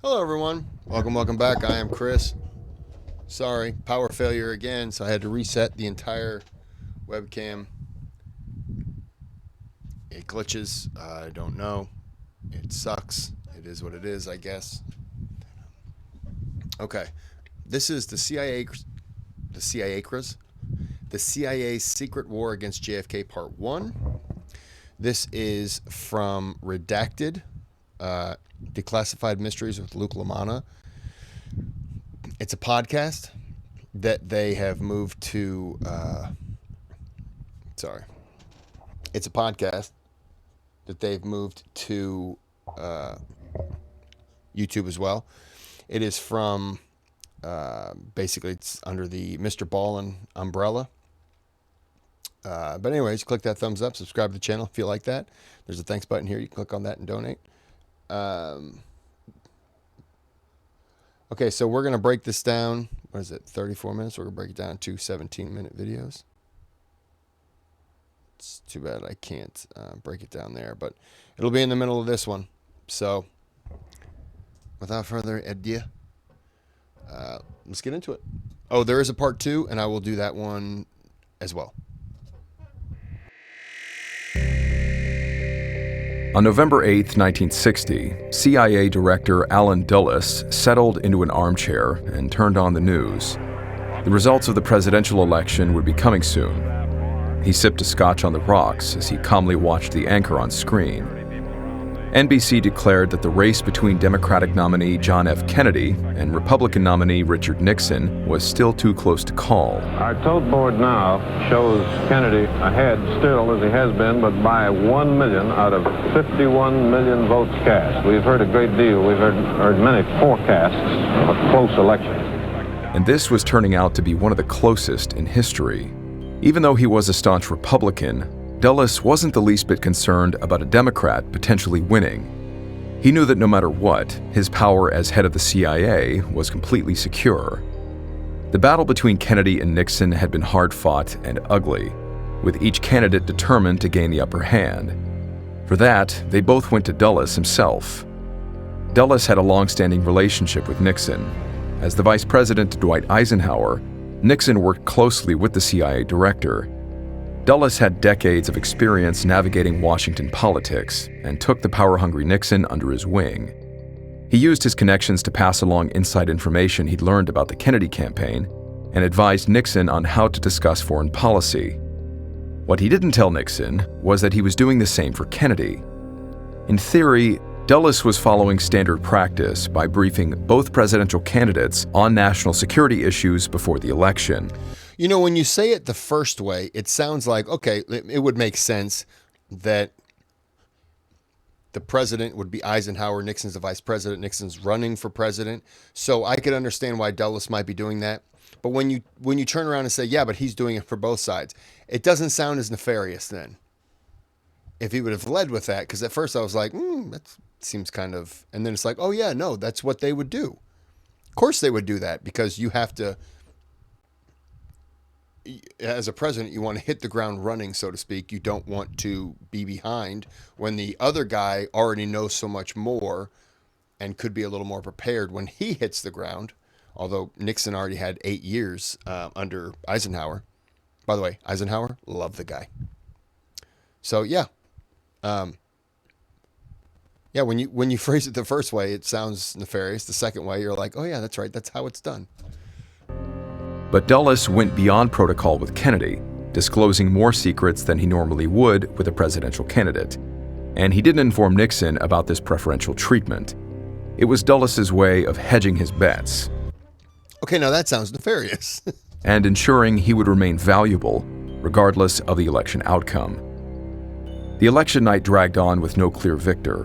Hello everyone, welcome back. I am Kris. Sorry, power failure again, so I had to reset the entire webcam. It glitches, I don't know. It sucks. It is what it is, I guess. Okay, this is the CIA's Secret War Against JFK Part 1. This is from Redacted, Declassified Mysteries with Luke LaManna. It's a podcast that they have moved to. It's a podcast that they've moved to YouTube as well. It is from. Basically, it's under the Mr. Ballin umbrella. But anyways, click that thumbs up, subscribe to the channel if you like that. There's a thanks button here. You can click on that and donate. Okay, so we're going to break this down. What is it, 34 minutes? We're going to break it down to 17-minute videos. It's too bad I can't break it down there, but it'll be in the middle of this one. So, without further ado, let's get into it. Oh, there is a part 2, and I will do that one as well. On November 8, 1960, CIA Director Allen Dulles settled into an armchair and turned on the news. The results of the presidential election would be coming soon. He sipped a scotch on the rocks as he calmly watched the anchor on screen. NBC declared that the race between Democratic nominee John F. Kennedy and Republican nominee Richard Nixon was still too close to call. Our tote board now shows Kennedy ahead still, as he has been, but by 1 million out of 51 million votes cast. We've heard a great deal. We've heard many forecasts of a close election. And this was turning out to be one of the closest in history. Even though he was a staunch Republican, Dulles wasn't the least bit concerned about a Democrat potentially winning. He knew that no matter what, his power as head of the CIA was completely secure. The battle between Kennedy and Nixon had been hard-fought and ugly, with each candidate determined to gain the upper hand. For that, they both went to Dulles himself. Dulles had a long-standing relationship with Nixon. As the vice president to Dwight Eisenhower, Nixon worked closely with the CIA director. Dulles had decades of experience navigating Washington politics and took the power-hungry Nixon under his wing. He used his connections to pass along inside information he'd learned about the Kennedy campaign and advised Nixon on how to discuss foreign policy. What he didn't tell Nixon was that he was doing the same for Kennedy. In theory, Dulles was following standard practice by briefing both presidential candidates on national security issues before the election. You know, when you say it the first way, it sounds like, okay, it would make sense that the president would be Eisenhower, Nixon's the vice president, Nixon's running for president. So I could understand why Dulles might be doing that. But when you turn around and say, yeah, but he's doing it for both sides, it doesn't sound as nefarious then. If he would have led with that, because at first I was like, that seems kind of, and then it's like, oh yeah, no, that's what they would do. Of course they would do that, because you have to, as a president, you want to hit the ground running, so to speak. You don't want to be behind when the other guy already knows so much more and could be a little more prepared when he hits the ground. Although Nixon already had 8 years under Eisenhower. By the way, Eisenhower, love the guy. So yeah. Yeah, when you phrase it the first way, it sounds nefarious. The second way, you're like, oh yeah, that's right. That's how it's done. But Dulles went beyond protocol with Kennedy, disclosing more secrets than he normally would with a presidential candidate. And he didn't inform Nixon about this preferential treatment. It was Dulles's way of hedging his bets. Okay, now that sounds nefarious. And ensuring he would remain valuable, regardless of the election outcome. The election night dragged on with no clear victor.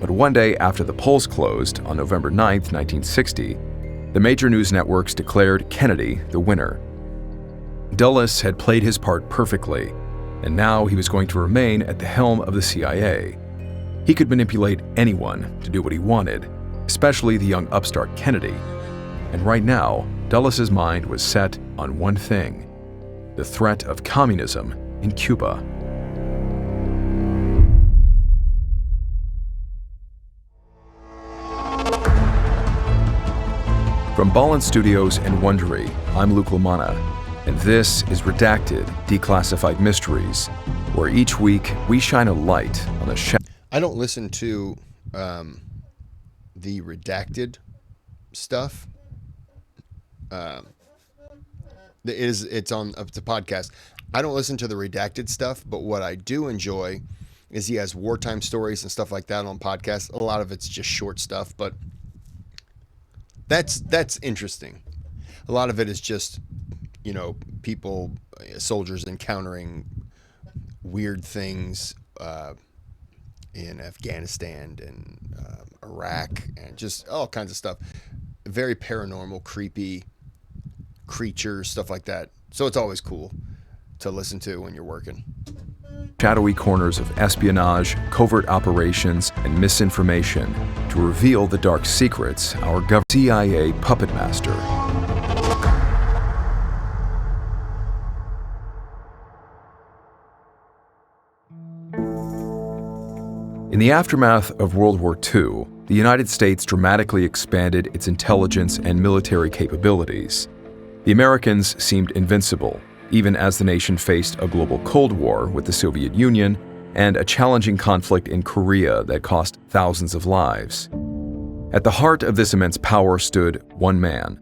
But one day after the polls closed, on November 9, 1960, the major news networks declared Kennedy the winner. Dulles had played his part perfectly, and now he was going to remain at the helm of the CIA. He could manipulate anyone to do what he wanted, especially the young upstart Kennedy. And right now, Dulles's mind was set on one thing: the threat of communism in Cuba. From Ballin Studios and Wondery, I'm Luke LaManna, and this is Redacted Declassified Mysteries, where each week we shine a light on the I don't listen to the redacted stuff. It's a podcast. I don't listen to the redacted stuff, but what I do enjoy is he has wartime stories and stuff like that on podcasts. A lot of it's just short stuff, but that's interesting. A lot of it is just, people, soldiers encountering weird things in Afghanistan and Iraq and just all kinds of stuff. Very paranormal, creepy creatures, stuff like that. So it's always cool to listen to when you're working. shadowy corners of espionage, covert operations, and misinformation to reveal the dark secrets our CIA puppet master. In the aftermath of World War II, the United States dramatically expanded its intelligence and military capabilities. The Americans seemed invincible, even as the nation faced a global Cold War with the Soviet Union and a challenging conflict in Korea that cost thousands of lives. At the heart of this immense power stood one man,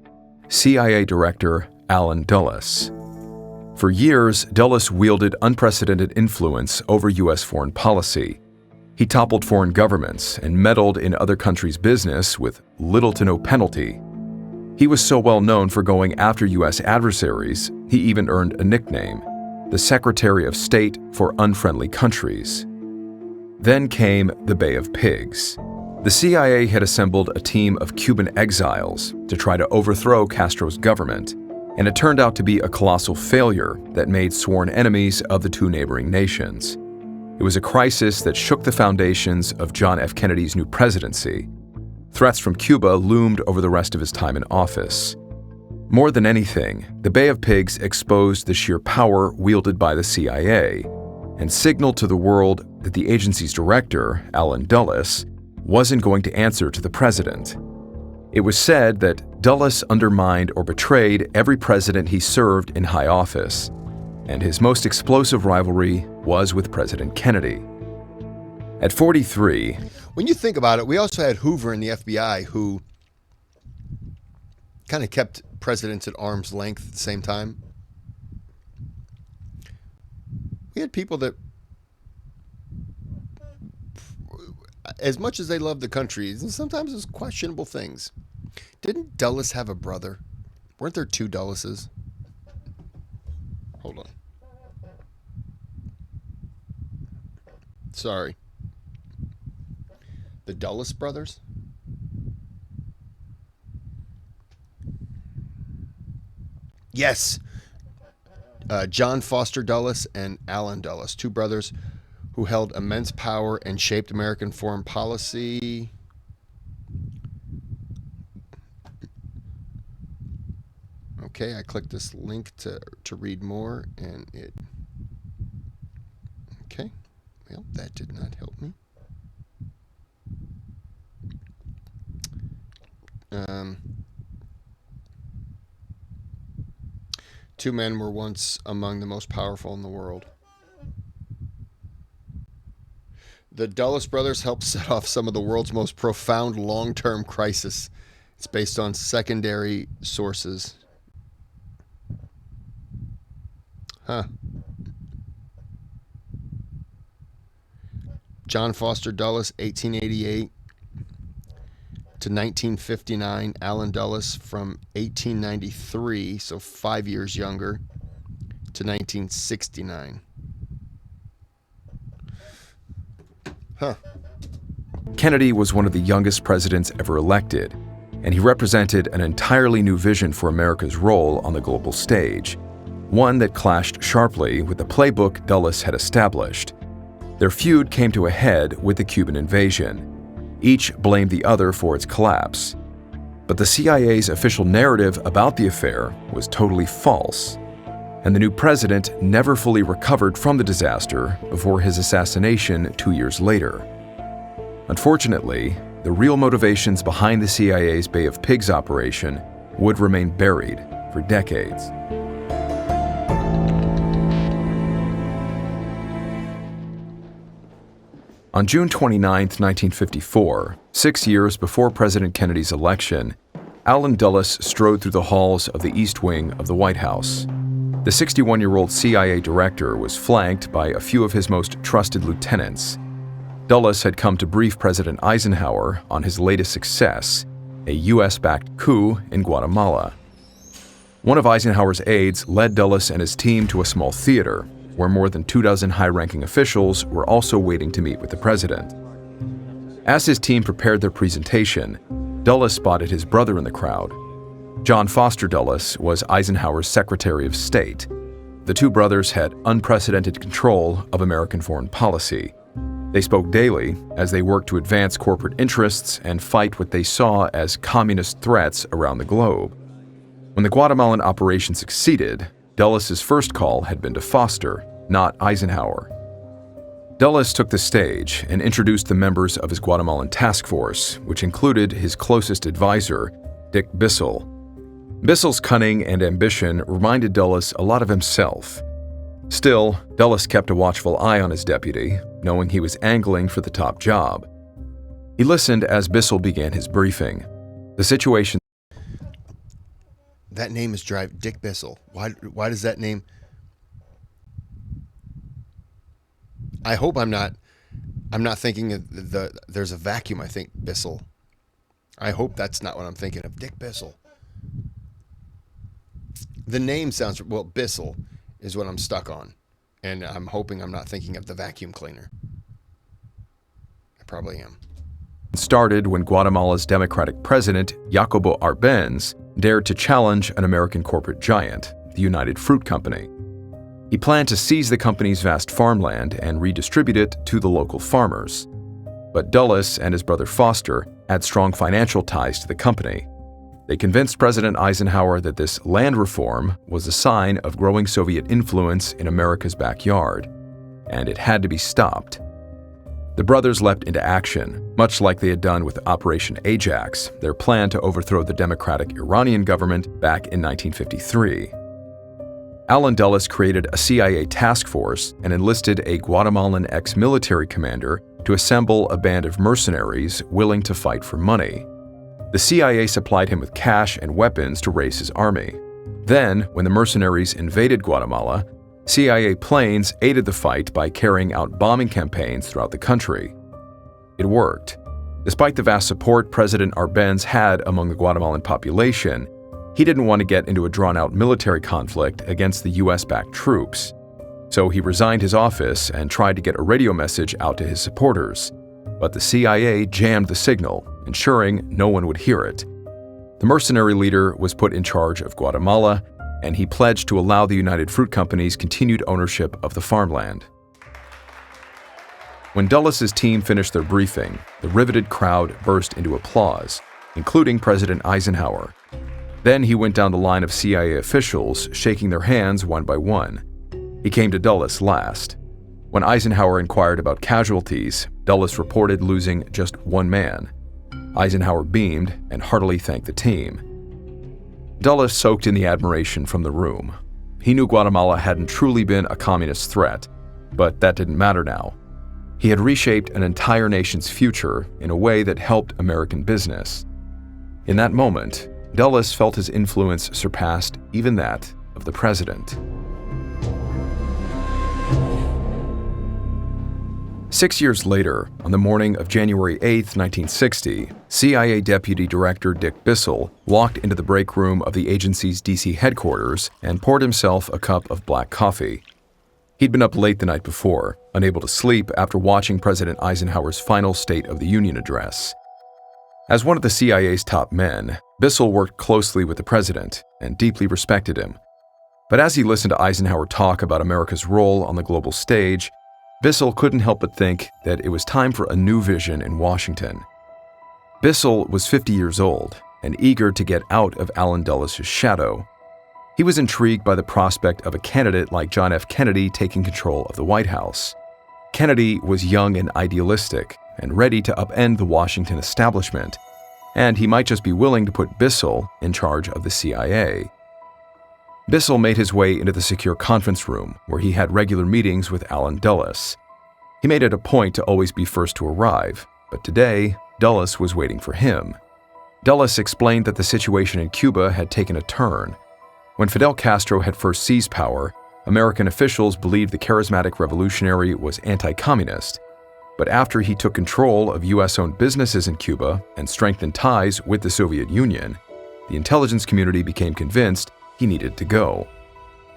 CIA Director Allen Dulles. For years, Dulles wielded unprecedented influence over U.S. foreign policy. He toppled foreign governments and meddled in other countries' business with little to no penalty. He was so well known for going after U.S. adversaries, he even earned a nickname, the Secretary of State for Unfriendly Countries. Then came the Bay of Pigs. The CIA had assembled a team of Cuban exiles to try to overthrow Castro's government, and it turned out to be a colossal failure that made sworn enemies of the two neighboring nations. It was a crisis that shook the foundations of John F. Kennedy's new presidency. Threats from Cuba loomed over the rest of his time in office. More than anything, the Bay of Pigs exposed the sheer power wielded by the CIA and signaled to the world that the agency's director, Allen Dulles, wasn't going to answer to the president. It was said that Dulles undermined or betrayed every president he served in high office, and his most explosive rivalry was with President Kennedy. At 43, when you think about it, we also had Hoover in the FBI who kind of kept presidents at arm's length at the same time. We had people that, as much as they loved the country, and sometimes it was questionable things. Didn't Dulles have a brother? Weren't there two Dulleses? Hold on. Sorry. The Dulles brothers? Yes. John Foster Dulles and Allen Dulles, two brothers who held immense power and shaped American foreign policy. Okay, I clicked this link to read more, and it... Okay. Well, that did not help me. Two men were once among the most powerful in the world. The Dulles brothers helped set off some of the world's most profound long-term crisis. It's based on secondary sources. John Foster Dulles, 1888 to 1959. Allen Dulles from 1893, so 5 years younger, to 1969. Kennedy was one of the youngest presidents ever elected, and he represented an entirely new vision for America's role on the global stage, one that clashed sharply with the playbook Dulles had established. Their feud came to a head with the Cuban invasion. Each blamed the other for its collapse. But the CIA's official narrative about the affair was totally false, and the new president never fully recovered from the disaster before his assassination 2 years later. Unfortunately, the real motivations behind the CIA's Bay of Pigs operation would remain buried for decades. On June 29, 1954, 6 years before President Kennedy's election, Allen Dulles strode through the halls of the East Wing of the White House. The 61-year-old CIA director was flanked by a few of his most trusted lieutenants. Dulles had come to brief President Eisenhower on his latest success, a U.S.-backed coup in Guatemala. One of Eisenhower's aides led Dulles and his team to a small theater, where more than 24 high-ranking officials were also waiting to meet with the president. As his team prepared their presentation, Dulles spotted his brother in the crowd. John Foster Dulles was Eisenhower's Secretary of State. The two brothers had unprecedented control of American foreign policy. They spoke daily as they worked to advance corporate interests and fight what they saw as communist threats around the globe. When the Guatemalan operation succeeded, Dulles' first call had been to Foster, not Eisenhower. Dulles took the stage and introduced the members of his Guatemalan task force, which included his closest advisor, Dick Bissell. Bissell's cunning and ambition reminded Dulles a lot of himself. Still, Dulles kept a watchful eye on his deputy, knowing he was angling for the top job. He listened as Bissell began his briefing. The situation. That name is Dick Bissell. Why does that name? I hope I'm not thinking of there's a vacuum. I think Bissell. I hope that's not what I'm thinking of. Dick Bissell. The name sounds, well, Bissell is what I'm stuck on. And I'm hoping I'm not thinking of the vacuum cleaner. I probably am. Started when Guatemala's Democratic president, Jacobo Arbenz, dared to challenge an American corporate giant, the United Fruit Company. He planned to seize the company's vast farmland and redistribute it to the local farmers. But Dulles and his brother Foster had strong financial ties to the company. They convinced President Eisenhower that this land reform was a sign of growing Soviet influence in America's backyard, and it had to be stopped. The brothers leapt into action, much like they had done with Operation Ajax, their plan to overthrow the democratic Iranian government back in 1953. Allen Dulles created a CIA task force and enlisted a Guatemalan ex-military commander to assemble a band of mercenaries willing to fight for money. The CIA supplied him with cash and weapons to raise his army. Then, when the mercenaries invaded Guatemala, CIA planes aided the fight by carrying out bombing campaigns throughout the country. It worked. Despite the vast support President Arbenz had among the Guatemalan population, he didn't want to get into a drawn-out military conflict against the US-backed troops. So he resigned his office and tried to get a radio message out to his supporters. But the CIA jammed the signal, ensuring no one would hear it. The mercenary leader was put in charge of Guatemala, and he pledged to allow the United Fruit Company's continued ownership of the farmland. When Dulles' team finished their briefing, the riveted crowd burst into applause, including President Eisenhower. Then he went down the line of CIA officials, shaking their hands one by one. He came to Dulles last. When Eisenhower inquired about casualties, Dulles reported losing just one man. Eisenhower beamed and heartily thanked the team. Dulles soaked in the admiration from the room. He knew Guatemala hadn't truly been a communist threat, but that didn't matter now. He had reshaped an entire nation's future in a way that helped American business. In that moment, Dulles felt his influence surpassed even that of the president. 6 years later, on the morning of January 8, 1960, CIA Deputy Director Dick Bissell walked into the break room of the agency's D.C. headquarters and poured himself a cup of black coffee. He'd been up late the night before, unable to sleep after watching President Eisenhower's final State of the Union address. As one of the CIA's top men, Bissell worked closely with the president and deeply respected him. But as he listened to Eisenhower talk about America's role on the global stage, Bissell couldn't help but think that it was time for a new vision in Washington. Bissell was 50 years old and eager to get out of Allen Dulles' shadow. He was intrigued by the prospect of a candidate like John F. Kennedy taking control of the White House. Kennedy was young and idealistic and ready to upend the Washington establishment, and he might just be willing to put Bissell in charge of the CIA. Bissell made his way into the secure conference room, where he had regular meetings with Allen Dulles. He made it a point to always be first to arrive, but today, Dulles was waiting for him. Dulles explained that the situation in Cuba had taken a turn. When Fidel Castro had first seized power, American officials believed the charismatic revolutionary was anti-communist. But after he took control of U.S.-owned businesses in Cuba and strengthened ties with the Soviet Union, the intelligence community became convinced he needed to go.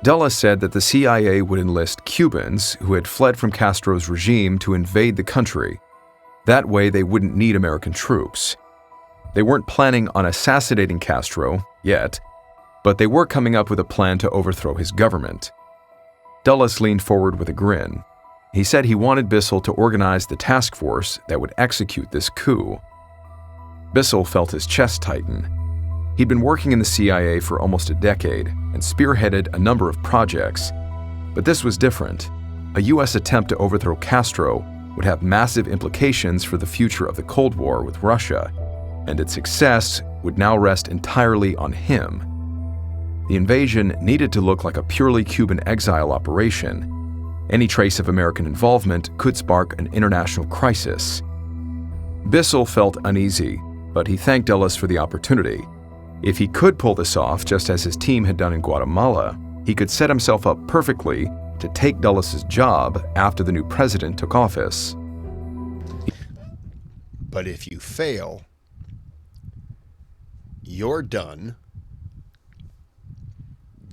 Dulles said that the CIA would enlist Cubans who had fled from Castro's regime to invade the country. That way they wouldn't need American troops. They weren't planning on assassinating Castro yet, but they were coming up with a plan to overthrow his government. Dulles leaned forward with a grin. He said he wanted Bissell to organize the task force that would execute this coup. Bissell felt his chest tighten. He'd been working in the CIA for almost a decade and spearheaded a number of projects. But this was different. A U.S. attempt to overthrow Castro would have massive implications for the future of the Cold War with Russia, and its success would now rest entirely on him. The invasion needed to look like a purely Cuban exile operation. Any trace of American involvement could spark an international crisis. Bissell felt uneasy, but he thanked Dulles for the opportunity. If he could pull this off, just as his team had done in Guatemala, he could set himself up perfectly to take Dulles' job after the new president took office. But if you fail, you're done.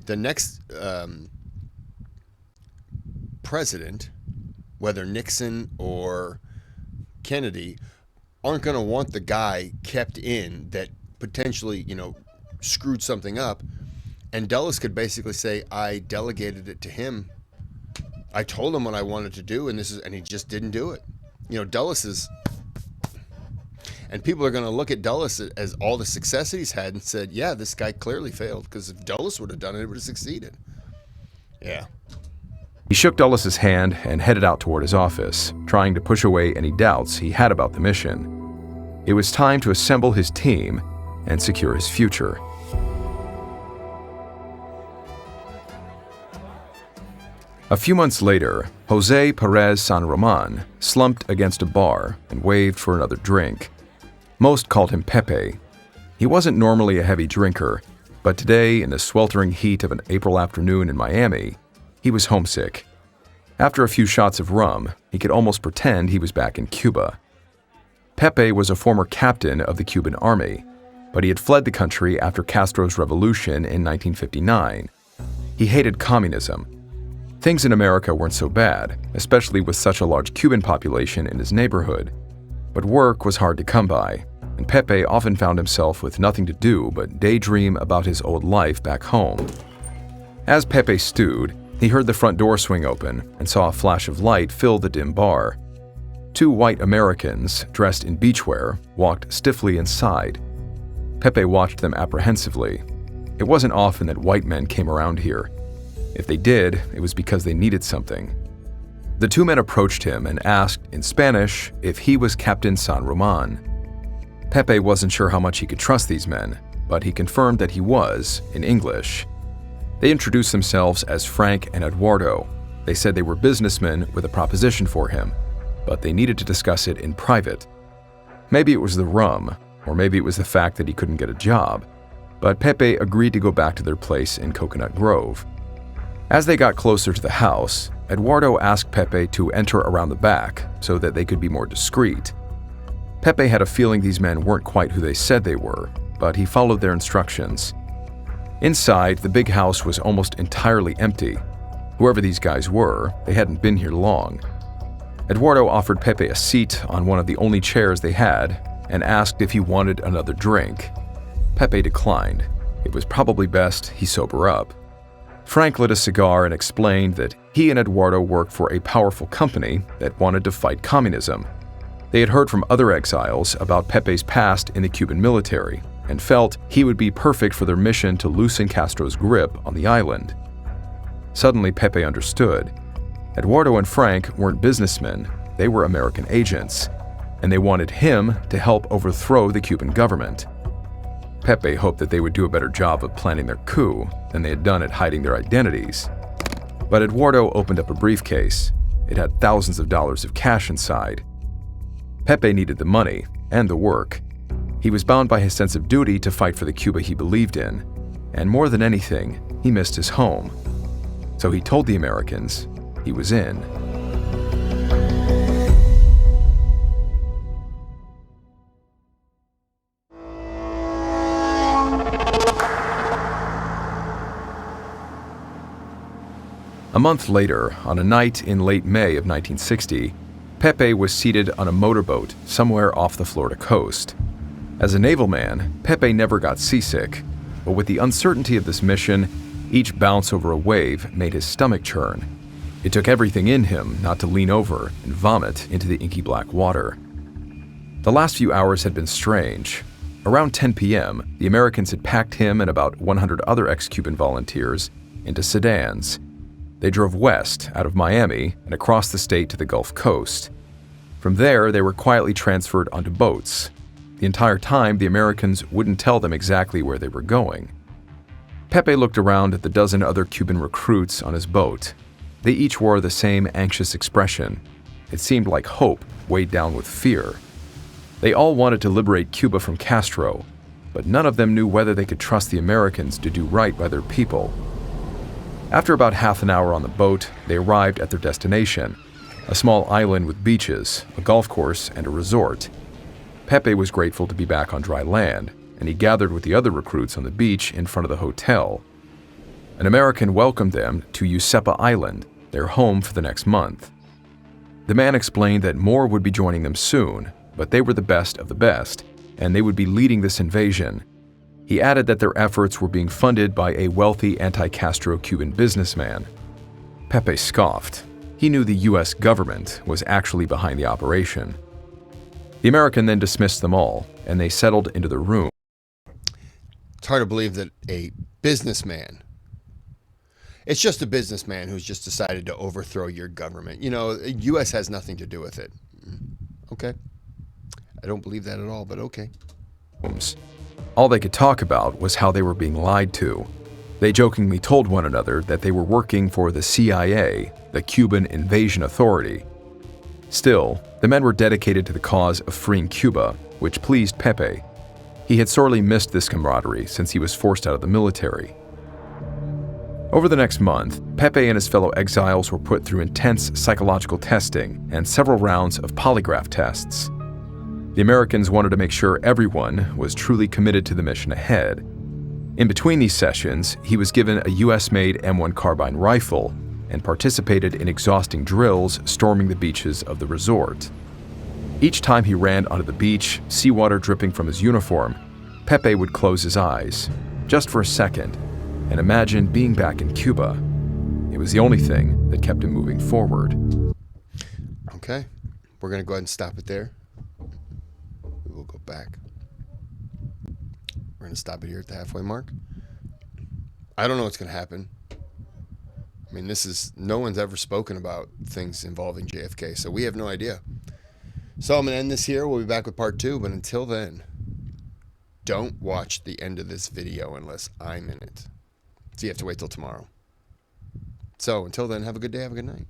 The next president, whether Nixon or Kennedy, aren't going to want the guy kept in that potentially, screwed something up. And Dulles could basically say, I delegated it to him. I told him what I wanted to do, and he just didn't do it. Dulles is, and people are going to look at Dulles as all the success he's had and said, yeah, this guy clearly failed, because if Dulles would have done it, it would have succeeded. Yeah. He shook Dulles' hand and headed out toward his office, trying to push away any doubts he had about the mission. It was time to assemble his team and secure his future. A few months later, Jose Perez San Roman slumped against a bar and waved for another drink. Most called him Pepe. He wasn't normally a heavy drinker, but today, in the sweltering heat of an April afternoon in Miami, he was homesick. After a few shots of rum, he could almost pretend he was back in Cuba. Pepe was a former captain of the Cuban army, but he had fled the country after Castro's revolution in 1959. He hated communism. Things in America weren't so bad, especially with such a large Cuban population in his neighborhood. But work was hard to come by, and Pepe often found himself with nothing to do but daydream about his old life back home. As Pepe stewed, he heard the front door swing open and saw a flash of light fill the dim bar. Two white Americans, dressed in beachwear, walked stiffly inside. Pepe watched them apprehensively. It wasn't often that white men came around here. If they did, it was because they needed something. The two men approached him and asked, in Spanish, if he was Captain San Roman. Pepe wasn't sure how much he could trust these men, but he confirmed that he was, in English. They introduced themselves as Frank and Eduardo. They said they were businessmen with a proposition for him, but they needed to discuss it in private. Maybe it was the rum, or maybe it was the fact that he couldn't get a job, but Pepe agreed to go back to their place in Coconut Grove. As they got closer to the house, Eduardo asked Pepe to enter around the back so that they could be more discreet. Pepe had a feeling these men weren't quite who they said they were, but he followed their instructions. Inside, the big house was almost entirely empty. Whoever these guys were, they hadn't been here long. Eduardo offered Pepe a seat on one of the only chairs they had and asked if he wanted another drink. Pepe declined. It was probably best he sober up. Frank lit a cigar and explained that he and Eduardo worked for a powerful company that wanted to fight communism. They had heard from other exiles about Pepe's past in the Cuban military and felt he would be perfect for their mission to loosen Castro's grip on the island. Suddenly, Pepe understood. Eduardo and Frank weren't businessmen, they were American agents. and they wanted him to help overthrow the Cuban government. Pepe hoped that they would do a better job of planning their coup than they had done at hiding their identities. But Eduardo opened up a briefcase. It had thousands of dollars of cash inside. Pepe needed the money and the work. He was bound by his sense of duty to fight for the Cuba he believed in, and more than anything, he missed his home. So he told the Americans he was in. A month later, on a night in late May of 1960, Pepe was seated on a motorboat somewhere off the Florida coast. As a naval man, Pepe never got seasick, but with the uncertainty of this mission, each bounce over a wave made his stomach churn. It took everything in him not to lean over and vomit into the inky black water. The last few hours had been strange. Around 10 p.m., the Americans had packed him and about 100 other ex-Cuban volunteers into sedans. They drove west out of Miami and across the state to the Gulf Coast. From there, they were quietly transferred onto boats. The entire time, the Americans wouldn't tell them exactly where they were going. Pepe looked around at the dozen other Cuban recruits on his boat. They each wore the same anxious expression. It seemed like hope weighed down with fear. They all wanted to liberate Cuba from Castro, but none of them knew whether they could trust the Americans to do right by their people. After about half an hour on the boat, they arrived at their destination, a small island with beaches, a golf course, and a resort. Pepe was grateful to be back on dry land, and he gathered with the other recruits on the beach in front of the hotel. An American welcomed them to Yusepa Island, their home for the next month. The man explained that more would be joining them soon, but they were the best of the best, and they would be leading this invasion. He added that their efforts were being funded by a wealthy anti-Castro Cuban businessman. Pepe scoffed. He knew the U.S. government was actually behind the operation. The American then dismissed them all, and they settled into their room. It's hard to believe that a businessman, it's just a businessman who's just decided to overthrow your government. You know, the U.S. has nothing to do with it. Okay. I don't believe that at all, but okay. All they could talk about was how they were being lied to. They jokingly told one another that they were working for the CIA, the Cuban Invasion Authority. Still, the men were dedicated to the cause of freeing Cuba, which pleased Pepe. He had sorely missed this camaraderie since he was forced out of the military. Over the next month, Pepe and his fellow exiles were put through intense psychological testing and several rounds of polygraph tests. The Americans wanted to make sure everyone was truly committed to the mission ahead. In between these sessions, he was given a US-made M1 carbine rifle and participated in exhausting drills storming the beaches of the resort. Each time he ran onto the beach, seawater dripping from his uniform, Pepe would close his eyes, just for a second, and imagine being back in Cuba. It was the only thing that kept him moving forward. Okay, we're going to go ahead and stop it there. We'll go back. We're going to stop it here at the halfway mark. I don't know what's going to happen. I mean, no one's ever spoken about things involving JFK, so we have no idea. So I'm going to end this here. We'll be back with part 2, but until then, don't watch the end of this video unless I'm in it. So you have to wait till tomorrow. So until then, have a good day, have a good night.